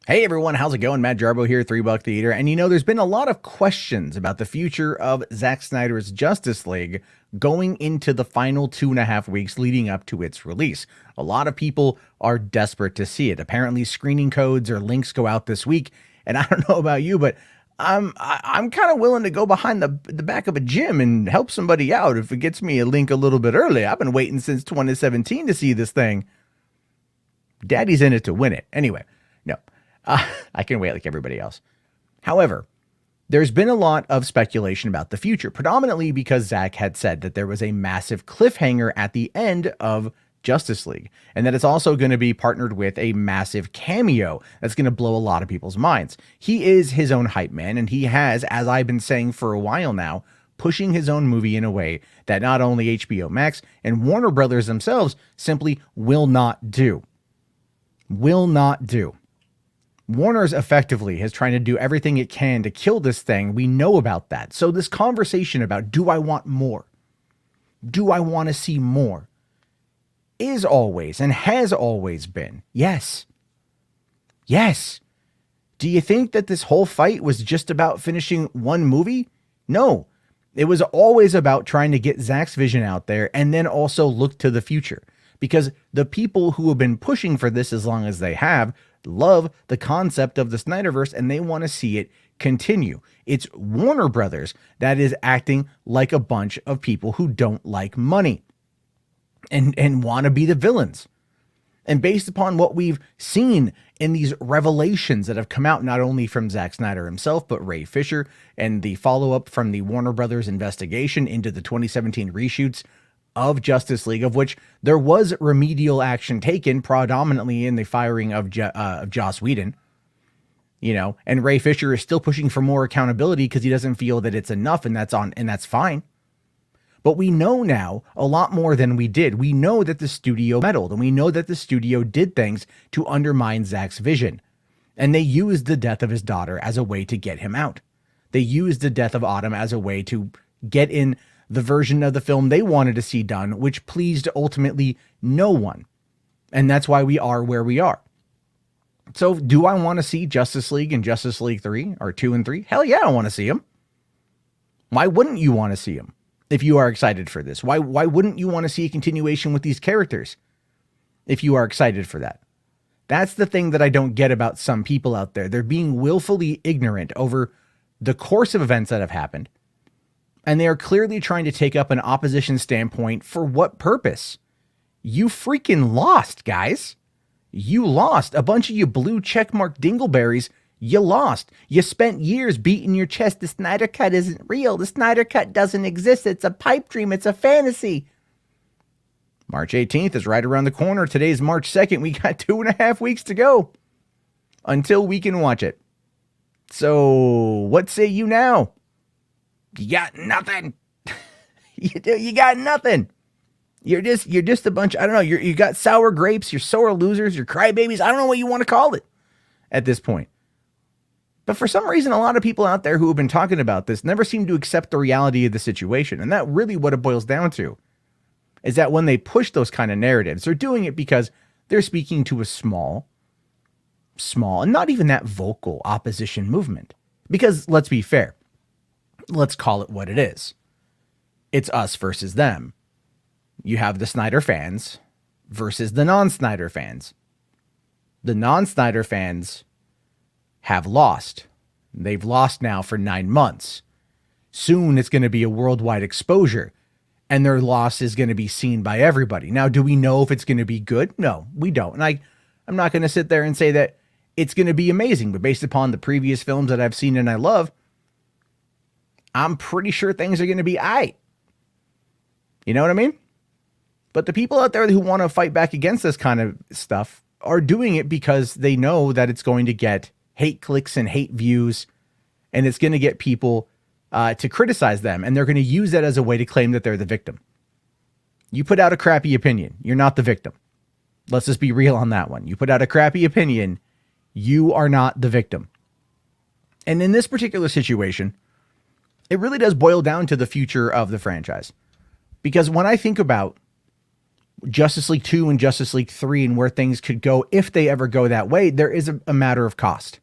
Hey everyone, how's it going? Matt Jarbo here, $3 Theater. And there's been a lot of questions about the future of Zack Snyder's Justice League going into the final 2.5 weeks leading up to its release. A lot of people are desperate to see it. Apparently, screening codes or links go out this week. And I don't know about you, but I'm kind of willing to go behind the back of a gym and help somebody out if it gets me a link a little bit early. I've been waiting since 2017 to see this thing. Daddy's in it to win it. Anyway, no. I can wait like everybody else. However, there's been a lot of speculation about the future, predominantly because Zack had said that there was a massive cliffhanger at the end of Justice League, and that it's also going to be partnered with a massive cameo that's going to blow a lot of people's minds. He is his own hype man, and he has, as I've been saying for a while now, pushing his own movie in a way that not only HBOMax and Warner Brothers themselves simply will not do. Will not do. Warner's effectively is trying to do everything it can to kill this thing. We know about that. So this conversation about, do I want more? Do I want to see more? Is always and has always been, yes. Yes. Do you think that this whole fight was just about finishing one movie? No. It was always about trying to get Zack's vision out there and then also look to the future. Because the people who have been pushing for this as long as they have love the concept of the Snyderverse and they want to see it continue. It's Warner Brothers that is acting like a bunch of people who don't like money and want to be the villains. And based upon what we've seen in these revelations that have come out, not only from Zack Snyder himself, but Ray Fisher and the follow-up from the Warner Brothers investigation into the 2017 reshoots of Justice League, of which there was remedial action taken predominantly in the firing of Joss Whedon, and Ray Fisher is still pushing for more accountability because he doesn't feel that it's enough, and that's fine. But we know now a lot more than we did. We know that the studio meddled, and we know that the studio did things to undermine Zack's vision. And they used the death of his daughter as a way to get him out. They used the death of Autumn as a way to get in the version of the film they wanted to see done, which pleased ultimately no one. And that's why we are where we are. So do I want to see Justice League and Justice League 3 or 2 and 3? Hell yeah, I want to see them. Why wouldn't you want to see them if you are excited for this? Why wouldn't you want to see a continuation with these characters if you are excited for that? That's the thing that I don't get about some people out there. They're being willfully ignorant over the course of events that have happened. And they are clearly trying to take up an opposition standpoint. For what purpose? You freaking lost, guys. You lost. A bunch of you blue checkmark dingleberries. You lost. You spent years beating your chest. The Snyder Cut isn't real. The Snyder Cut doesn't exist. It's a pipe dream. It's a fantasy. March 18th is right around the corner. Today's March 2nd. We got 2.5 weeks to go until we can watch it. So what say you now? You got nothing. You got nothing. You're just a bunch. I don't know. You got sour grapes. You're sore losers. You're crybabies. I don't know what you want to call it at this point. But for some reason, a lot of people out there who have been talking about this never seem to accept the reality of the situation. And that really what it boils down to is that when they push those kind of narratives, they're doing it because they're speaking to a small, and not even that vocal opposition movement. Because let's be fair. Let's call it what it is. It's us versus them. You have the Snyder fans versus the non-Snyder fans. The non-Snyder fans have lost. They've lost now for 9 months. Soon it's going to be a worldwide exposure, and their loss is going to be seen by everybody. Now, do we know if it's going to be good? No, we don't. And I'm not going to sit there and say that it's going to be amazing, but based upon the previous films that I've seen and I love, I'm pretty sure things are going to be aight. You know what I mean? But the people out there who want to fight back against this kind of stuff are doing it because they know that it's going to get hate clicks and hate views, and it's going to get people to criticize them, and they're going to use that as a way to claim that they're the victim. You put out a crappy opinion, you're not the victim. Let's just be real on that one. You put out a crappy opinion, you are not the victim. And in this particular situation, it really does boil down to the future of the franchise. Because when I think about Justice League 2 and Justice League 3 and where things could go if they ever go that way, there is a matter of cost.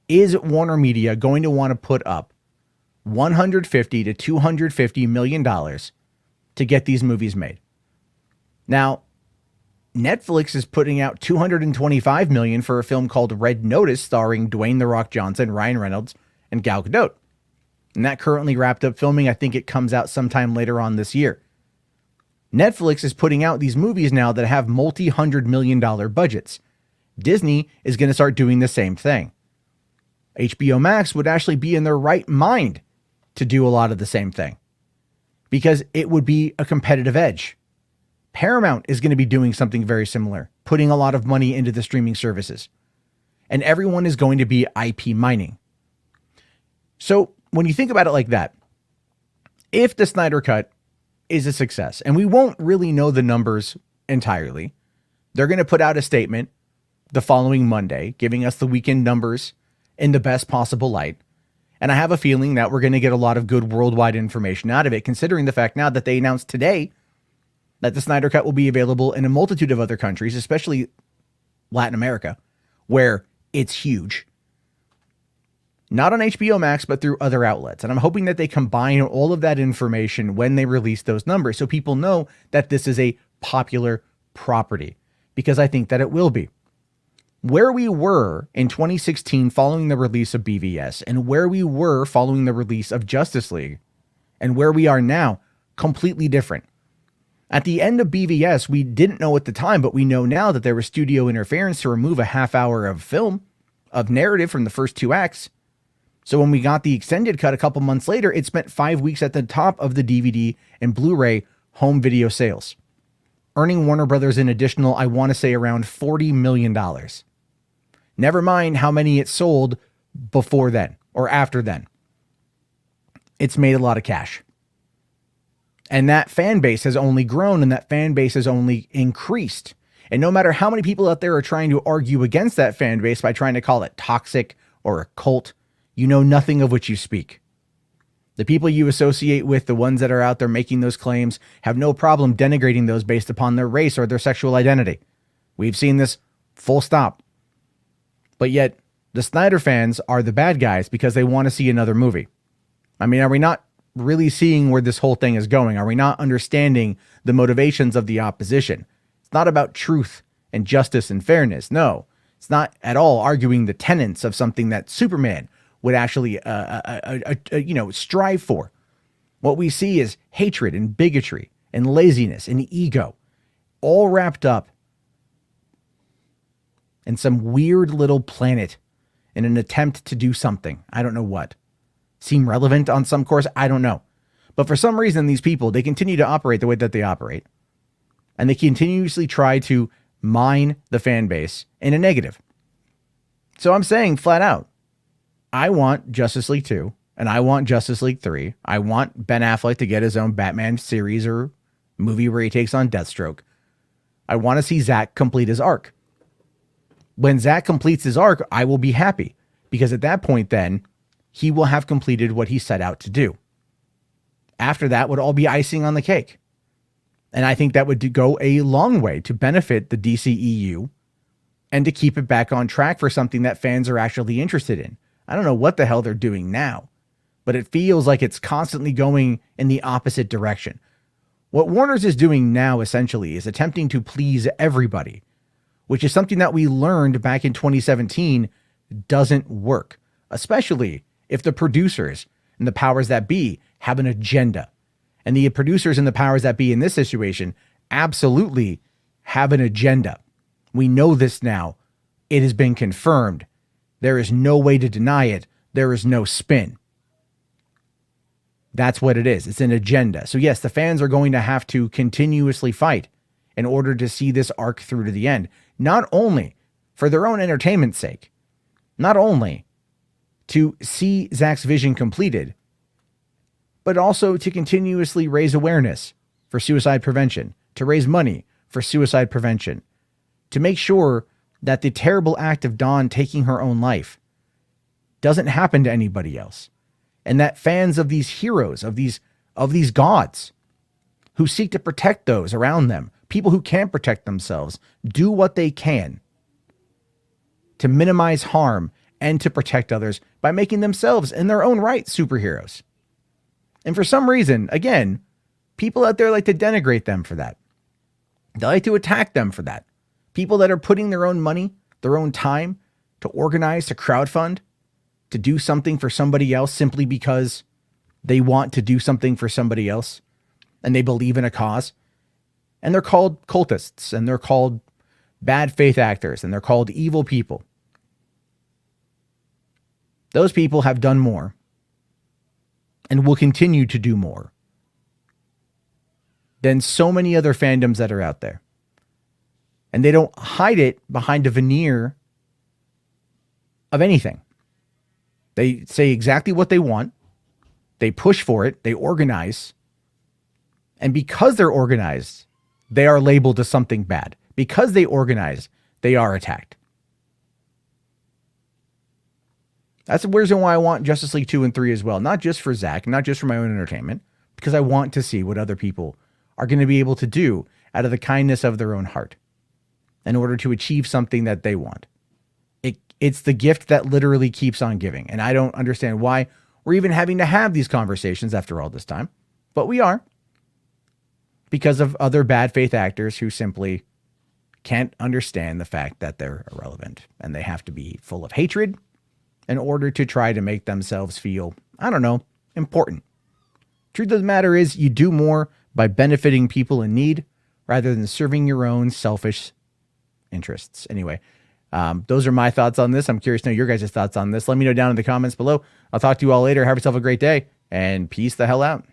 Is Warner Media going to want to put up $150 to $250 million to get these movies made? Now, Netflix is putting out $225 million for a film called Red Notice starring Dwayne "The Rock" Johnson, Ryan Reynolds, and Gal Gadot. And that currently wrapped up filming. I think it comes out sometime later on this year. Netflix is putting out these movies now that have multi-$100 million budgets. Disney is going to start doing the same thing. HBOMax would actually be in their right mind to do a lot of the same thing because it would be a competitive edge. Paramount is going to be doing something very similar, putting a lot of money into the streaming services. And everyone is going to be IP mining. So when you think about it like that, if the Snyder Cut is a success, and we won't really know the numbers entirely, they're going to put out a statement the following Monday, giving us the weekend numbers in the best possible light. And I have a feeling that we're going to get a lot of good worldwide information out of it, considering the fact now that they announced today that the Snyder Cut will be available in a multitude of other countries, especially Latin America, where it's huge. Not on HBOMax, but through other outlets. And I'm hoping that they combine all of that information when they release those numbers so people know that this is a popular property, because I think that it will be. Where we were in 2016 following the release of BVS and where we were following the release of Justice League and where we are now, completely different. At the end of BVS, we didn't know at the time, but we know now that there was studio interference to remove a half hour of film, of narrative from the first two acts. So when we got the extended cut a couple months later, it spent 5 weeks at the top of the DVD and Blu-ray home video sales, earning Warner Brothers an additional, I want to say, around $40 million. Never mind how many it sold before then or after then. It's made a lot of cash. And that fan base has only grown and that fan base has only increased. And no matter how many people out there are trying to argue against that fan base by trying to call it toxic or a cult, you know nothing of which you speak. The people you associate with, the ones that are out there making those claims, have no problem denigrating those based upon their race or their sexual identity. We've seen this, full stop. But yet, the Snyder fans are the bad guys because they want to see another movie. I mean, are we not really seeing where this whole thing is going? Are we not understanding the motivations of the opposition? It's not about truth and justice and fairness. No, it's not at all arguing the tenets of something that Superman would actually, strive for. What we see is hatred and bigotry and laziness and ego, all wrapped up in some weird little planet in an attempt to do something. I don't know what. Seem relevant on some course? I don't know. But for some reason, these people, they continue to operate the way that they operate. And they continuously try to mine the fan base in a negative. So I'm saying flat out, I want Justice League 2 and I want Justice League 3. I want Ben Affleck to get his own Batman series or movie where he takes on Deathstroke. I want to see Zack complete his arc. When Zack completes his arc, I will be happy because at that point then, he will have completed what he set out to do. After that would all be icing on the cake. And I think that would go a long way to benefit the DCEU and to keep it back on track for something that fans are actually interested in. I don't know what the hell they're doing now, but it feels like it's constantly going in the opposite direction. What Warner's is doing now essentially is attempting to please everybody, which is something that we learned back in 2017 doesn't work, especially if the producers and the powers that be have an agenda. And the producers and the powers that be in this situation absolutely have an agenda. We know this now. It has been confirmed. There is no way to deny it. There is no spin. That's what it is. It's an agenda. So yes, the fans are going to have to continuously fight in order to see this arc through to the end. Not only for their own entertainment's sake, not only to see Zack's vision completed, but also to continuously raise awareness for suicide prevention, to raise money for suicide prevention, to make sure that the terrible act of Dawn taking her own life doesn't happen to anybody else. And that fans of these heroes, of these gods who seek to protect those around them, people who can't protect themselves do what they can to minimize harm and to protect others by making themselves, in their own right, superheroes. And for some reason, again, people out there like to denigrate them for that. They like to attack them for that. People that are putting their own money, their own time to organize, to crowdfund, to do something for somebody else simply because they want to do something for somebody else and they believe in a cause. And they're called cultists, and they're called bad faith actors, and they're called evil people. Those people have done more and will continue to do more than so many other fandoms that are out there. And they don't hide it behind a veneer of anything. They say exactly what they want. They push for it. They organize. And because they're organized, they are labeled as something bad. Because they organize, they are attacked. That's the reason why I want Justice League 2 and 3 as well. Not just for Zack, not just for my own entertainment, because I want to see what other people are going to be able to do out of the kindness of their own heart in order to achieve something that they want. It's the gift that literally keeps on giving. And I don't understand why we're even having to have these conversations after all this time. But we are. Because of other bad faith actors who simply can't understand the fact that they're irrelevant. And they have to be full of hatred in order to try to make themselves feel, I don't know, important. Truth of the matter is, you do more by benefiting people in need rather than serving your own selfish interests. Anyway, those are my thoughts on this. I'm curious to know your guys' thoughts on this. Let me know down in the comments below. I'll talk to you all later. Have yourself a great day, and peace the hell out.